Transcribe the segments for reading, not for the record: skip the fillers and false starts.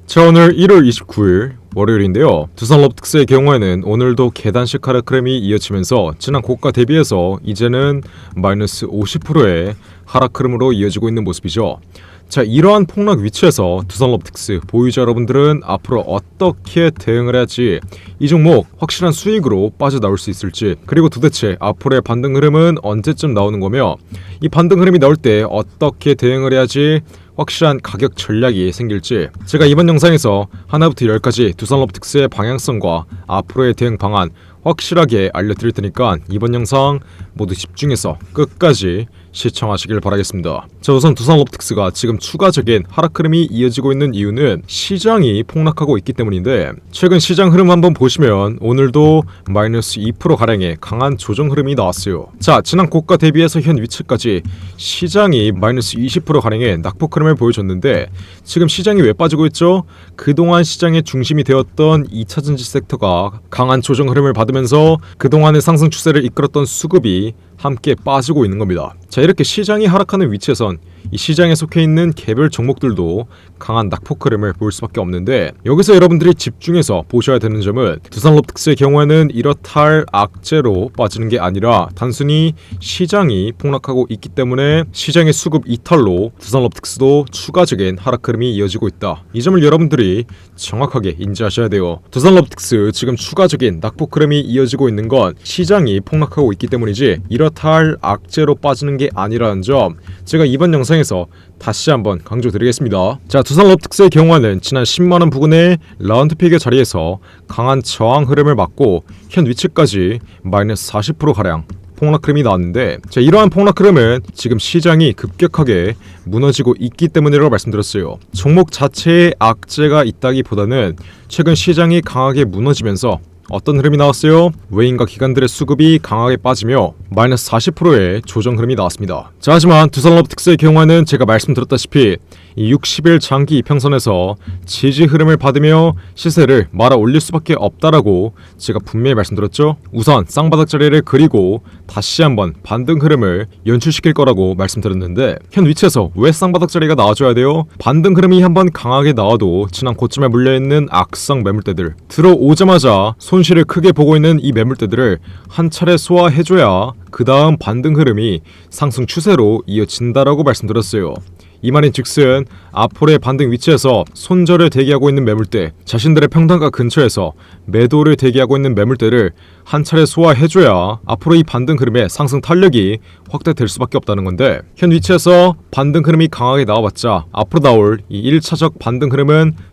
자, 오늘 1월 29일 월요일인데요. 두산로보틱스의 경우에는 오늘도 계단식 하락 흐름이 이어지면서 지난 고가 대비해서 이제는 마이너스 50%의 하락 흐름으로 이어지고 있는 모습이죠. 자, 이러한 폭락 위치에서 두산로보틱스 보유자 여러분들은 앞으로 어떻게 대응을 해야지 이 종목 확실한 수익으로 빠져나올 수 있을지, 그리고 도대체 앞으로의 반등 흐름은 언제쯤 나오는 거며 이 반등 흐름이 나올 때 어떻게 대응을 해야지 확실한 가격 전략이 생길지, 제가 이번 영상에서 하나부터 10까지 두산로보틱스의 방향성과 앞으로의 대응 방안 확실하게 알려드릴 테니까 이번 영상 모두 집중해서 끝까지 시청하시길 바라겠습니다. 자, 우선 두산로보틱스가 지금 추가적인 하락 흐름이 이어지고 있는 이유는 시장이 폭락하고 있기 때문인데, 최근 시장 흐름 한번 보시면 오늘도 마이너스 2%가량의 강한 조정 흐름이 나왔어요. 자, 지난 고가 대비해서 현 위치까지 시장이 마이너스 20%가량의 낙폭 흐름을 보여줬는데, 지금 시장이 왜 빠지고 있죠? 그동안 시장의 중심이 되었던 2차전지 섹터가 강한 조정 흐름을 받으면서 그동안의 상승 추세를 이끌었던 수급이 함께 빠지고 있는 겁니다. 자, 이렇게 시장이 하락하는 위치에선 이 시장에 속해 있는 개별 종목들도 강한 낙폭 흐름을 볼 수밖에 없는데, 여기서 여러분들이 집중해서 보셔야 되는 점은 두산로보틱스의 경우에는 이렇다 할 악재로 빠지는 게 아니라 단순히 시장이 폭락하고 있기 때문에 시장의 수급 이탈로 두산로보틱스도 추가적인 하락 흐름이 이어지고 있다. 이 점을 여러분들이 정확하게 인지하셔야 돼요. 두산로보틱스 지금 추가적인 낙폭 흐름이 이어지고 있는 건 시장이 폭락하고 있기 때문이지 이렇다 할 악재로 빠지는 게 아니라는 점 제가 이번 영상에서 다시 한번 강조드리겠습니다. 자, 두산로보틱스의 경우에는 지난 10만원 부근의 라운드픽의 자리에서 강한 저항 흐름을 맞고 현 위치까지 마이너스 40%가량 폭락 흐름이 나왔는데, 자, 이러한 폭락 흐름은 지금 시장이 급격하게 무너지고 있기 때문이라고 말씀드렸어요. 종목 자체에 악재가 있다기보다는 최근 시장이 강하게 무너지면서 어떤 흐름이 나왔어요? 외인과 기관들의 수급이 강하게 빠지며 마이너스 40%의 조정 흐름이 나왔습니다. 자, 하지만 두산로보틱스의 경우에는 제가 말씀드렸다시피 이 60일 장기 이평선에서 지지 흐름을 받으며 시세를 말아 올릴 수밖에 없다라고 제가 분명히 말씀드렸죠. 우선 쌍바닥 자리를 그리고 다시 한번 반등 흐름을 연출시킬 거라고 말씀드렸는데, 현 위치에서 왜 쌍바닥 자리가 나와줘야 돼요? 반등 흐름이 한번 강하게 나와도 지난 고점에 물려있는 악성 매물대들, 들어오자마자 손실을 크게 보고 있는 이 매물대들을 한 차례 소화해줘야 그 다음 반등 흐름이 상승 추세로 이어진다라고 말씀드렸어요. 이 말인 즉슨 앞으로의 반등 위치에서 손절을 대기하고 있는 매물대, 자신들의 평단가 근처에서 매도를 대기하고 있는 매물대를 한 차례 소화해줘야 앞으로 이 반등 흐름의 상승 탄력이 확대될 수밖에 없다는 건데, 현 위치에서 반등 흐름이 강하게 나와봤자 앞으로 나올 이 1차적 반등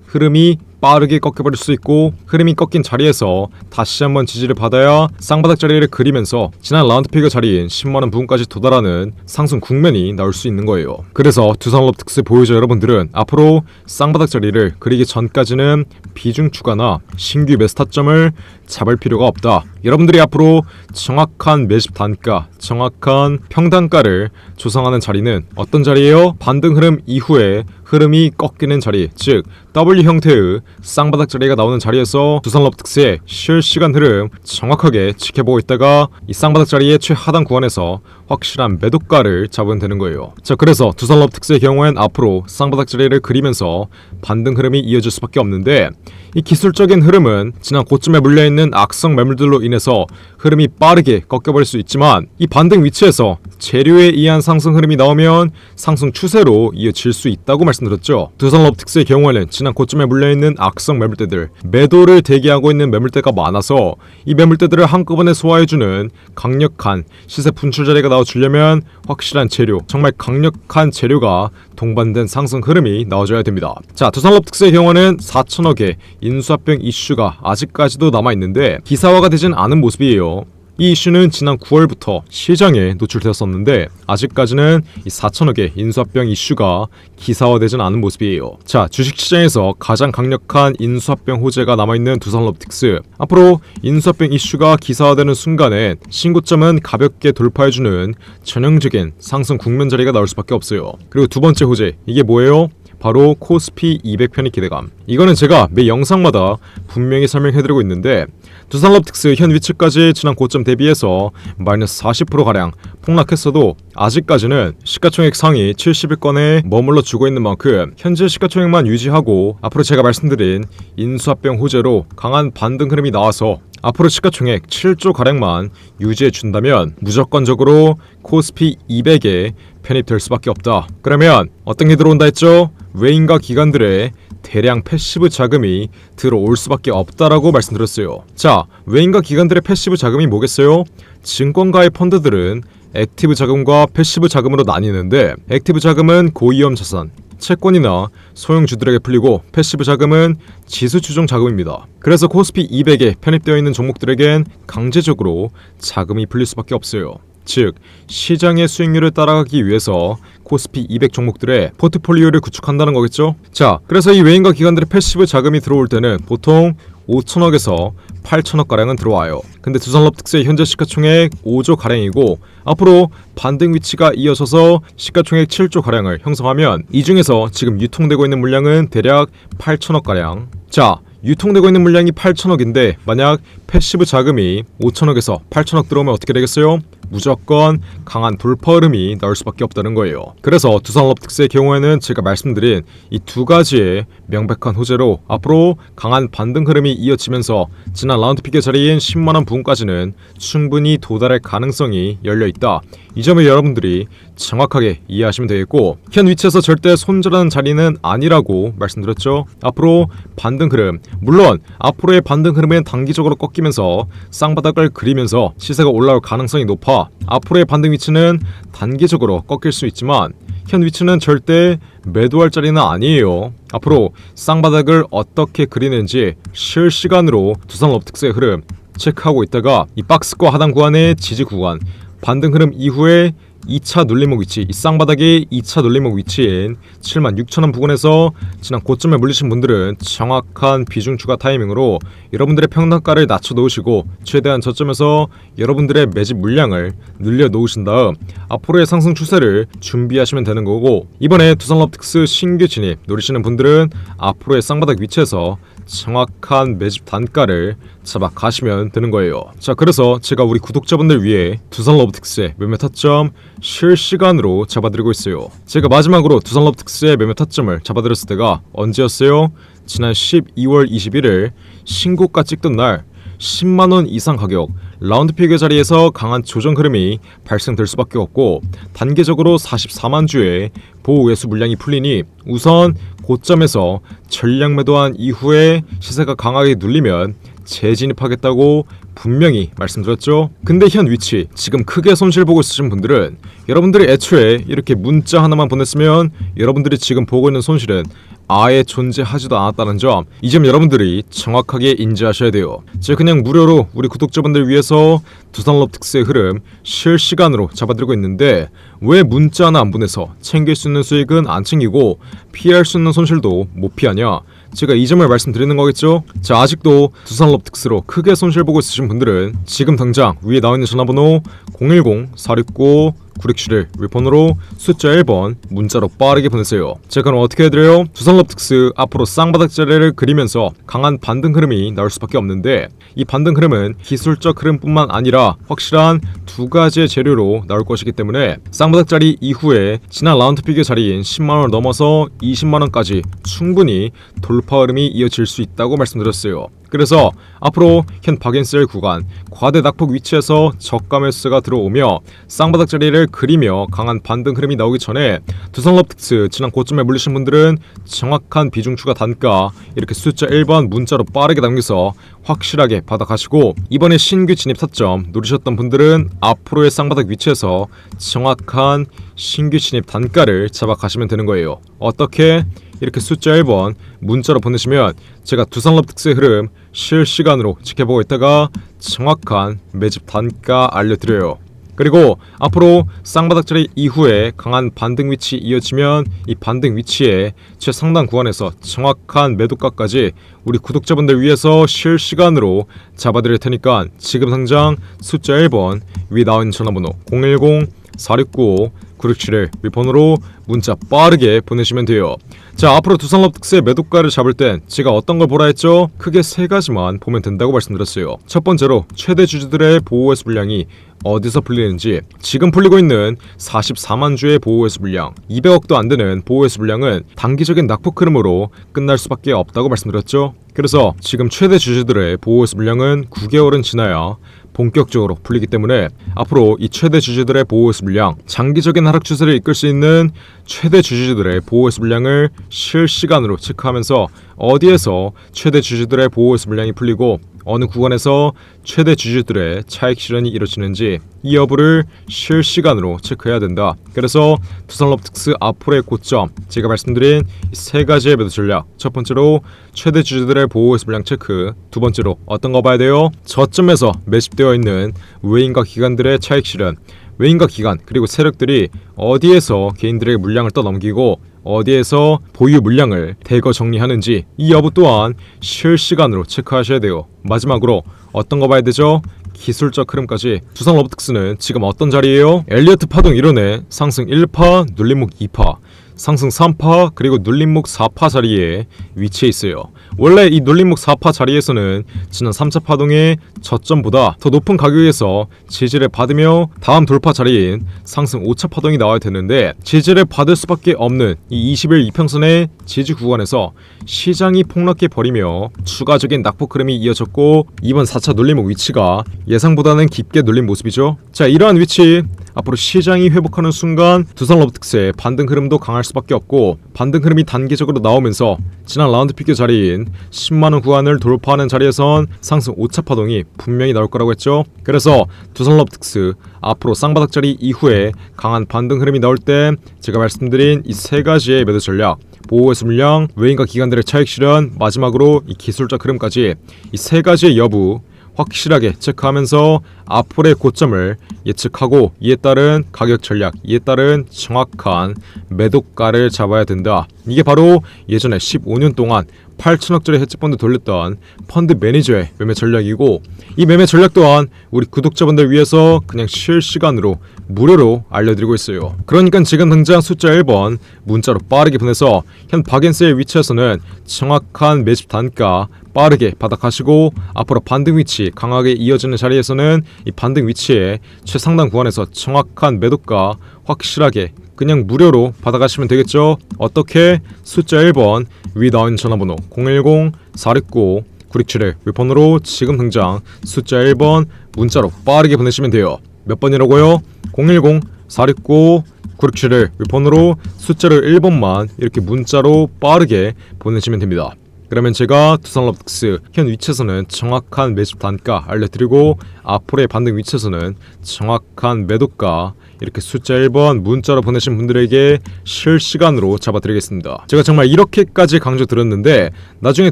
흐름이 빠르게 꺾여버릴 수 있고, 흐름이 꺾인 자리에서 다시 한번 지지를 받아야 쌍바닥 자리를 그리면서 지난 라운드픽의 자리인 10만원 부근까지 도달하는 상승 국면이 나올 수 있는 거예요. 그래서 두산로보틱스 보유자 여러분들은 앞으로 쌍바닥 자리를 그리기 전까지는 비중 추가나 신규 매수 타점을 잡을 필요가 없다. 여러분들이 앞으로 정확한 매집 단가, 정확한 평단가를 조성하는 자리는 어떤 자리예요? 반등 흐름 이후에 흐름이 꺾이는 자리, 즉 W 형태의 쌍바닥 자리가 나오는 자리에서 두산로보틱스의 실시간 흐름 정확하게 지켜보고 있다가 이 쌍바닥 자리의 최하단 구간에서 확실한 매도가를 잡으면 되는 거예요. 자, 그래서 두산로보틱스의 경우엔 앞으로 쌍바닥 자리를 그리면서 반등 흐름이 이어질 수밖에 없는데, 이 기술적인 흐름은 지난 고점에 물려있는 악성 매물들로 인해서 흐름이 빠르게 꺾여버릴 수 있지만, 이 반등 위치에서 재료에 의한 상승 흐름이 나오면 상승 추세로 이어질 수 있다고 말씀드렸죠. 두산로보틱스의 경우에는 지난 고점에 물려있는 악성 매물대들, 매도를 대기하고 있는 매물대가 많아서 이 매물대들을 한꺼번에 소화해주는 강력한 시세 분출 자리가 나와주려면 확실한 재료, 정말 강력한 재료가 동반된 상승 흐름이 나와줘야 됩니다. 자, 두산로보틱스의 경우는 4천억의 인수합병 이슈가 아직까지도 남아있는데 기사화가 되진 않은 모습이에요. 이 이슈는 지난 9월부터 시장에 노출되었었는데 아직까지는 이 4천억의 인수합병 이슈가 기사화되진 않은 모습이에요. 자, 주식시장에서 가장 강력한 인수합병 호재가 남아있는 두산로보틱스, 앞으로 인수합병 이슈가 기사화되는 순간에 신고점은 가볍게 돌파해주는 전형적인 상승 국면 자리가 나올 수밖에 없어요. 그리고 두 번째 호재, 이게 뭐예요? 바로 코스피 200 편입 기대감. 이거는 제가 매 영상마다 분명히 설명해드리고 있는데 두산럽틱스 현 위치까지 지난 고점 대비해서 마이너스 40%가량 폭락했어도 아직까지는 시가총액 상위 70위권에 머물러 주고 있는 만큼 현재 시가총액만 유지하고 앞으로 제가 말씀드린 인수합병 호재로 강한 반등 흐름이 나와서 앞으로 시가총액 7조가량만 유지해준다면 무조건적으로 코스피 200에 편입될 수밖에 없다. 그러면 어떤 게 들어온다 했죠? 외인과 기관들의 대량 패시브 자금이 들어올 수밖에 없다라고 말씀드렸어요. 자, 외인과 기관들의 패시브 자금이 뭐겠어요? 증권가의 펀드들은 액티브 자금과 패시브 자금으로 나뉘는데 액티브 자금은 고위험 자산, 채권이나 소형주들에게 풀리고 패시브 자금은 지수 추종 자금입니다. 그래서 코스피 200에 편입되어 있는 종목들에겐 강제적으로 자금이 풀릴 수밖에 없어요. 즉, 시장의 수익률을 따라가기 위해서 코스피 200 종목들의 포트폴리오를 구축한다는 거겠죠? 자, 그래서 이 외인과 기관들의 패시브 자금이 들어올 때는 보통 5천억에서 8천억가량은 들어와요. 근데 두산럽틱스의 현재 시가총액 5조가량이고 앞으로 반등 위치가 이어져서 시가총액 7조가량을 형성하면 이 중에서 지금 유통되고 있는 물량은 대략 8천억가량. 자, 유통되고 있는 물량이 8천억인데 만약 패시브 자금이 5천억에서 8천억 들어오면 어떻게 되겠어요? 무조건 강한 돌파 흐름이 나올 수밖에 없다는 거예요. 그래서 두산럽틱스의 경우에는 제가 말씀드린 이 두 가지의 명백한 호재로 앞으로 강한 반등 흐름이 이어지면서 지난 라운드픽의 자리인 10만원 부근까지는 충분히 도달할 가능성이 열려있다. 이 점을 여러분들이 정확하게 이해하시면 되겠고 현 위치에서 절대 손절하는 자리는 아니라고 말씀드렸죠. 앞으로 반등 흐름, 물론 앞으로의 반등 흐름은 단기적으로 꺾이면서 쌍바닥을 그리면서 시세가 올라올 가능성이 높아 앞으로의 반등 위치는 단기적으로 꺾일 수 있지만 현 위치는 절대 매도할 자리는 아니에요. 앞으로 쌍바닥을 어떻게 그리는지 실시간으로 두산럽틱스의 흐름 체크하고 있다가 이 박스권 하단 구간의 지지 구간, 반등 흐름 이후에 2차 눌림목 위치, 이 쌍바닥의 2차 눌림목 위치인 76,000원 부근에서 지난 고점에 물리신 분들은 정확한 비중 추가 타이밍으로 여러분들의 평단가를 낮춰 놓으시고 최대한 저점에서 여러분들의 매집 물량을 늘려 놓으신 다음 앞으로의 상승 추세를 준비하시면 되는 거고 이번에 두산럽틱스 신규 진입 노리시는 분들은 앞으로의 쌍바닥 위치에서 정확한 매집 단가를 잡아 가시면 되는 거예요. 자, 그래서 제가 우리 구독자분들 위해 두산럽틱스의 매매 타점 실시간으로 잡아드리고 있어요. 제가 마지막으로 두산럽틱스의 매매 타점을 잡아드렸을 때가 언제였어요? 지난 12월 21일 신고가 찍던 날 10만원 이상 가격 라운드픽의 자리에서 강한 조정 흐름이 발생될 수밖에 없고 단계적으로 44만 주의 보호 외수 물량이 풀리니 우선 고점에서 전량 매도한 이후에 시세가 강하게 눌리면 재진입하겠다고 분명히 말씀드렸죠. 근데 현 위치 지금 크게 손실 보고 있으신 분들은 여러분들이 애초에 이렇게 문자 하나만 보냈으면 여러분들이 지금 보고 있는 손실은 아예 존재하지도 않았다는 점, 이 점 여러분들이 정확하게 인지하셔야 돼요. 제가 그냥 무료로 우리 구독자분들 위해서 두산럽틱스의 흐름 실시간으로 잡아드리고 있는데 왜 문자 하나 안 보내서 챙길 수 있는 수익은 안 챙기고 피할 수 있는 손실도 못 피하냐? 제가 이 점을 말씀드리는 거겠죠? 자, 아직도 두산럽틱스로 크게 손실 보고 있으신 분들은 지금 당장 위에 나와있는 전화번호 010-469-9671 윗번호로 숫자 1번 문자로 빠르게 보내세요. 제가 그럼 어떻게 해드려요? 두산럽틱스 앞으로 쌍바닥 자리를 그리면서 강한 반등 흐름이 나올 수밖에 없는데 이 반등 흐름은 기술적 흐름뿐만 아니라 확실한 두 가지의 재료로 나올 것이기 때문에 쌍바닥 자리 이후에 지난 라운드픽의 자리인 10만원을 넘어서 20만원까지 충분히 돌파 흐름이 이어질 수 있다고 말씀드렸어요. 그래서 앞으로 현 박앤셀 구간 과대 낙폭 위치에서 저가 매수가 들어오며 쌍바닥 자리를 그리며 강한 반등 흐름이 나오기 전에 두산럽틱스 지난 고점에 물리신 분들은 정확한 비중 추가 단가 이렇게 숫자 1번 문자로 빠르게 남겨서 확실하게 받아가시고 이번에 신규 진입 타점 노리셨던 분들은 앞으로의 쌍바닥 위치에서 정확한 신규 진입 단가를 잡아가시면 되는 거예요. 어떻게? 이렇게 숫자 1번 문자로 보내시면 제가 두산럽틱스의 흐름 실시간으로 지켜보고 있다가 정확한 매집 단가 알려드려요. 그리고 앞으로 쌍바닥 자리 이후에 강한 반등 위치 이어지면 이 반등 위치에 최상단 구간에서 정확한 매도가까지 우리 구독자분들 위해서 실시간으로 잡아드릴 테니까 지금 당장 숫자 1번 위에 나와있는 전화번호 010 469 967을 윗번호로 문자 빠르게 보내시면 돼요. 자, 앞으로 두산럽특스의 매도가를 잡을 땐 제가 어떤 걸 보라 했죠? 크게 세 가지만 보면 된다고 말씀드렸어요. 첫 번째로 최대 주주들의 보호회수 물량이 어디서 풀리는지, 지금 풀리고 있는 44만 주의 보호회수 물량, 200억도 안 되는 보호회수 물량은 단기적인 낙폭 흐름으로 끝날 수밖에 없다고 말씀드렸죠. 그래서 지금 최대 주주들의 보호회수 물량은 9개월은 지나야 본격적으로 풀리기 때문에 앞으로 이 최대 주주들의 보호회수 물량, 장기적인 하락 추세를 이끌 수 있는 최대 주주들의 보호회수 물량을 실시간으로 체크하면서 어디에서 최대 주주들의 보호회수 물량이 풀리고 어느 구간에서 최대 주주들의 차익 실현이 이루어지는지 이 여부를 실시간으로 체크해야 된다. 그래서 두산럽특스 앞으로의 고점, 제가 말씀드린 세 가지의 매도 전략, 첫 번째로 최대 주주들의 보호회수 물량 체크, 두 번째로 어떤 거 봐야 돼요? 저점에서 매집되어 있는 외인과 기관들의 차익 실현, 외인과 기관 그리고 세력들이 어디에서 개인들의 물량을 떠넘기고 어디에서 보유 물량을 대거 정리하는지 이 여부 또한 실시간으로 체크하셔야 돼요. 마지막으로 어떤 거 봐야 되죠? 기술적 흐름까지. 두산럽특스는 지금 어떤 자리예요? 엘리어트 파동 이론의 상승 1파, 눌림목 2파, 상승 3파 그리고 눌림목 4파 자리에 위치해 있어요. 원래 이 눌림목 4파 자리에서는 지난 3차 파동의 저점보다 더 높은 가격에서 지지를 받으며 다음 돌파 자리인 상승 5차 파동이 나와야 되는데 지지를 받을 수밖에 없는 이 20일 이평선의 지지 구간에서 시장이 폭락해 버리며 추가적인 낙폭 흐름이 이어졌고 이번 4차 눌림목 위치가 예상보다는 깊게 눌린 모습이죠. 자, 이러한 위치 앞으로 시장이 회복하는 순간 두산럽특스의 반등 흐름도 강할 수밖에 없고 반등 흐름이 단기적으로 나오면서 지난 라운드 피겨 자리인 10만원 구간을 돌파하는 자리에선 상승 5차 파동이 분명히 나올 거라고 했죠. 그래서 두산럽특스 앞으로 쌍바닥 자리 이후에 강한 반등 흐름이 나올 때 제가 말씀드린 이 세 가지의 매도 전략, 보호회수 물량, 외인과 기관들의 차익 실현, 마지막으로 이 기술적 흐름까지 이 세 가지의 여부 확실하게 체크하면서 앞으로의 고점을 예측하고 이에 따른 가격 전략, 이에 따른 정확한 매도가를 잡아야 된다. 이게 바로 예전에 15년 동안 8천억짜리 헤지펀드 돌렸던 펀드 매니저의 매매 전략이고 이 매매 전략 또한 우리 구독자분들 위해서 그냥 실시간으로 무료로 알려드리고 있어요. 그러니까 지금 당장 숫자 1번 문자로 빠르게 보내서 현 박앤스의 위치에서는 정확한 매집 단가 빠르게 바닥하시고 앞으로 반등 위치 강하게 이어지는 자리에서는 이 반등 위치에 최상단 구간에서 정확한 매도가 확실하게 그냥 무료로 받아가시면 되겠죠. 어떻게? 숫자 1번 위 나온 전화번호 010-469-967을 윗번호로 지금 당장 숫자 1번 문자로 빠르게 보내시면 돼요. 몇 번이라고요? 010-469-967을 윗번호로 숫자를 1번만 이렇게 문자로 빠르게 보내시면 됩니다. 그러면 제가 두산럽특스 현 위치에서는 정확한 매집 단가 알려드리고 앞으로의 반등 위치에서는 정확한 매도가 이렇게 숫자 1번 문자로 보내신 분들에게 실시간으로 잡아드리겠습니다. 제가 정말 이렇게까지 강조드렸는데 나중에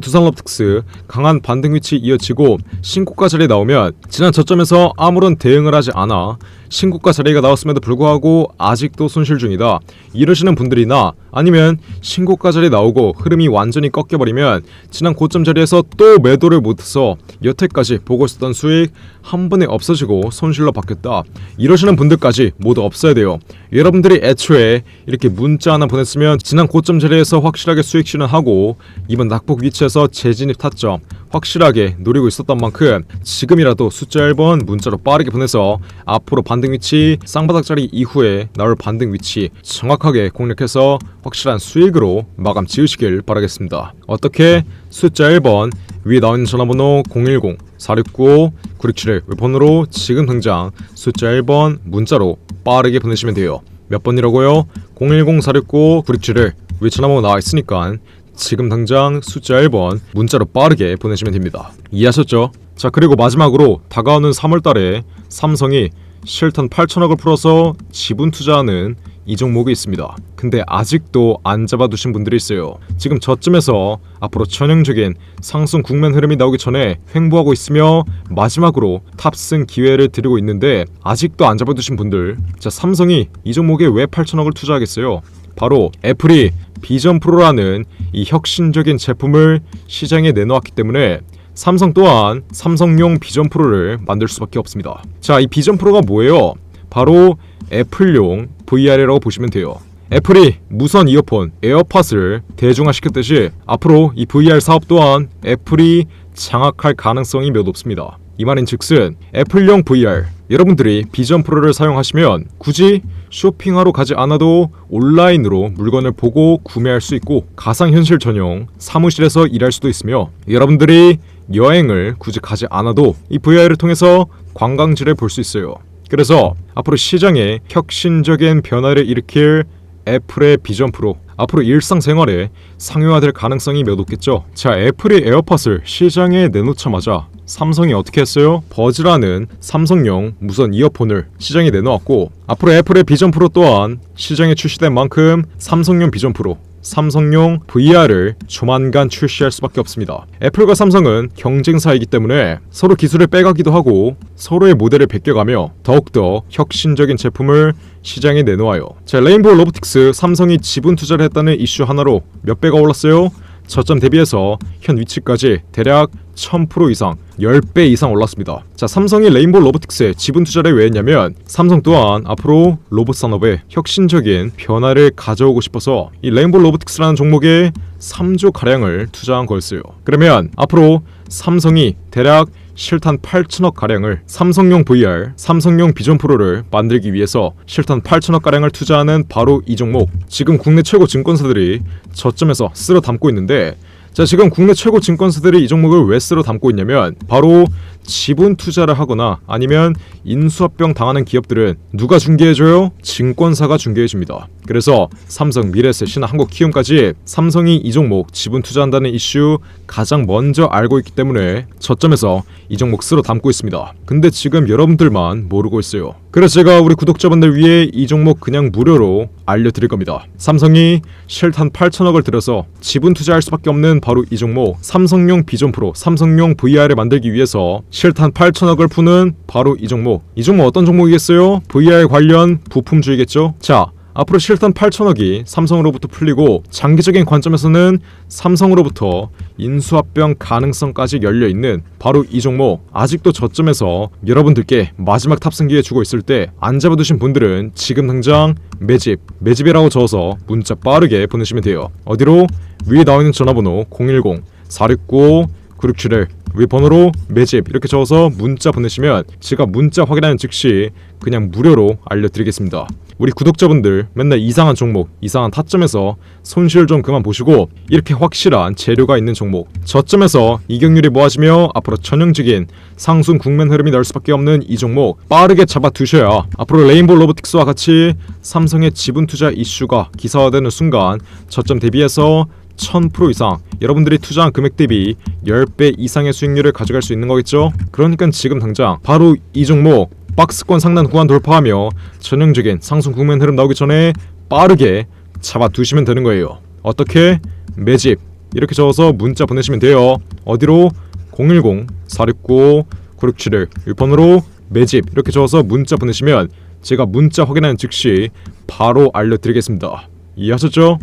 두산럽특스 강한 반등 위치 이어지고 신고가 자리 나오면 지난 저점에서 아무런 대응을 하지 않아 신고가 자리가 나왔음에도 불구하고 아직도 손실 중이다 이러시는 분들이나 아니면 신고가 자리 나오고 흐름이 완전히 꺾여버리면 지난 고점 자리에서 또 매도를 못해서 여태까지 보고 있었던 수익 한 번에 없어지고 손실로 바뀌었다 이러시는 분들까지 모두 없어야 돼요. 여러분들이 애초에 이렇게 문자 하나 보냈으면 지난 고점 자리에서 확실하게 수익 실현하고 이번 낙폭 위치에서 재진입 타점 확실하게 노리고 있었던 만큼 지금이라도 숫자 1번 문자로 빠르게 보내서 앞으로 반등 위치 쌍바닥 자리 이후에 나올 반등 위치 정확하게 공략해서 확실한 수익으로 마감 지으시길 바라겠습니다. 어떻게? 숫자 1번 위에 나오는 전화번호 010-469-967을 윗번호로 지금 당장 숫자 1번 문자로 빠르게 보내시면 돼요. 몇 번이라고요? 010-469-967을 위에 전화번호 나와 있으니까 지금 당장 숫자 1번 문자로 빠르게 보내시면 됩니다. 이해하셨죠? 자, 그리고 마지막으로 다가오는 3월달에 삼성이 실탄 8천억을 풀어서 지분 투자하는 이 종목이 있습니다. 근데 아직도 안 잡아두신 분들이 있어요. 지금 저쯤에서 앞으로 전형적인 상승 국면 흐름이 나오기 전에 횡보하고 있으며 마지막으로 탑승 기회를 드리고 있는데 아직도 안 잡아두신 분들, 자, 삼성이 이 종목에 왜 8천억을 투자하겠어요? 바로 애플이 비전 프로라는 이 혁신적인 제품을 시장에 내놓았기 때문에 삼성 또한 삼성용 비전 프로를 만들 수밖에 없습니다. 자, 이 비전 프로가 뭐예요? 바로 애플용 VR이라고 보시면 돼요. 애플이 무선 이어폰 에어팟을 대중화시켰듯이 앞으로 이 VR 사업 또한 애플이 장악할 가능성이 매우 높습니다. 이 말인 즉슨 애플용 VR, 여러분들이 비전 프로를 사용하시면 굳이 쇼핑하러 가지 않아도 온라인으로 물건을 보고 구매할 수 있고 가상현실 전용 사무실에서 일할 수도 있으며 여러분들이 여행을 굳이 가지 않아도 이 VR을 통해서 관광지를 볼 수 있어요. 그래서 앞으로 시장에 혁신적인 변화를 일으킬 애플의 비전 프로, 앞으로 일상생활에 상용화될 가능성이 매우 높겠죠. 자, 애플이 에어팟을 시장에 내놓자마자 삼성이 어떻게 했어요? 버즈라는 삼성용 무선 이어폰을 시장에 내놓았고, 앞으로 애플의 비전 프로 또한 시장에 출시된 만큼 삼성용 비전 프로, 삼성용 VR을 조만간 출시할 수밖에 없습니다. 애플과 삼성은 경쟁사이기 때문에 서로 기술을 빼가기도 하고 서로의 모델을 베껴가며 더욱더 혁신적인 제품을 시장에 내놓아요. 자, 레인보우 로보틱스 삼성이 지분 투자를 했다는 이슈 하나로 몇 배가 올랐어요? 저점 대비해서 현 위치까지 대략 1000% 이상, 10배 이상 올랐습니다. 자, 삼성이 레인보우 로보틱스에 지분 투자를 왜 했냐면 삼성 또한 앞으로 로봇 산업에 혁신적인 변화를 가져오고 싶어서 이 레인보우 로보틱스라는 종목에 3조 가량을 투자한 거였어요. 그러면 앞으로 삼성이 대략 실탄 8천억 가량을 삼성용 VR, 삼성용 비전 프로를 만들기 위해서 실탄 8천억 가량을 투자하는 바로 이 종목, 지금 국내 최고 증권사들이 저점에서 쓸어 담고 있는데, 자, 지금 국내 최고 증권사들이 이 종목을 왜 쓸어 담고 있냐면 바로 지분 투자를 하거나 아니면 인수합병 당하는 기업들은 누가 중개해줘요? 증권사가 중개해줍니다. 그래서 삼성, 미래에셋, 신한, 한국키움까지 삼성이 이 종목 지분 투자한다는 이슈 가장 먼저 알고 있기 때문에 저점에서 이 종목 쓸어 담고 있습니다. 근데 지금 여러분들만 모르고 있어요. 그래서 제가 우리 구독자분들 위해 이 종목 그냥 무료로 알려드릴 겁니다. 삼성이 실탄 8천억을 들여서 지분 투자할 수밖에 없는 바로 이 종목, 삼성용 비전 프로, 삼성용 VR을 만들기 위해서 실탄 8천억을 푸는 바로 이 종목. 이 종목 어떤 종목이겠어요? VR 관련 부품주이겠죠? 자, 앞으로 실탄 8천억이 삼성으로부터 풀리고 장기적인 관점에서는 삼성으로부터 인수합병 가능성까지 열려있는 바로 이 종목, 아직도 저점에서 여러분들께 마지막 탑승기에 주고 있을 때 안 잡아두신 분들은 지금 당장 매집이라고 적어서 문자 빠르게 보내시면 돼요. 어디로? 위에 나와있는 전화번호 010-469-9671 위 번호로 매집 이렇게 적어서 문자 보내시면 제가 문자 확인하는 즉시 그냥 무료로 알려드리겠습니다. 우리 구독자분들 맨날 이상한 종목, 이상한 타점에서 손실 좀 그만 보시고 이렇게 확실한 재료가 있는 종목, 저점에서 이격률이 모아지며 앞으로 전형적인 상승 국면 흐름이 나올 수밖에 없는 이 종목 빠르게 잡아두셔야 앞으로 레인보우 로보틱스와 같이 삼성의 지분 투자 이슈가 기사화되는 순간 저점 대비해서 1000% 이상, 여러분들이 투자한 금액 대비 10배 이상의 수익률을 가져갈 수 있는 거겠죠? 그러니까 지금 당장 바로 이 종목 박스권 상단 구간 돌파하며 전형적인 상승 국면 흐름 나오기 전에 빠르게 잡아두시면 되는 거예요. 어떻게? 매집 이렇게 적어서 문자 보내시면 돼요. 어디로? 010-469-9671 1번으로 매집 이렇게 적어서 문자 보내시면 제가 문자 확인하는 즉시 바로 알려드리겠습니다. 이해하셨죠?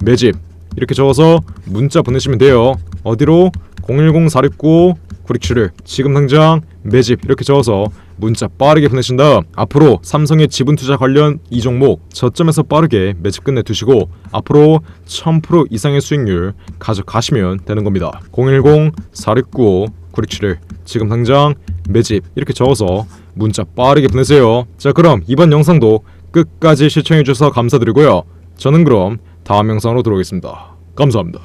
매집 이렇게 적어서 문자 보내시면 돼요. 어디로? 010-469-9671 지금 당장 매집 이렇게 적어서 문자 빠르게 보내신 다음 앞으로 삼성의 지분 투자 관련 이 종목 저점에서 빠르게 매집 끝내 두시고 앞으로 1000% 이상의 수익률 가져가시면 되는 겁니다. 010-469-9671 지금 당장 매집 이렇게 적어서 문자 빠르게 보내세요. 자, 그럼 이번 영상도 끝까지 시청해주셔서 감사드리고요. 저는 그럼 다음 영상으로 돌아오겠습니다. 감사합니다.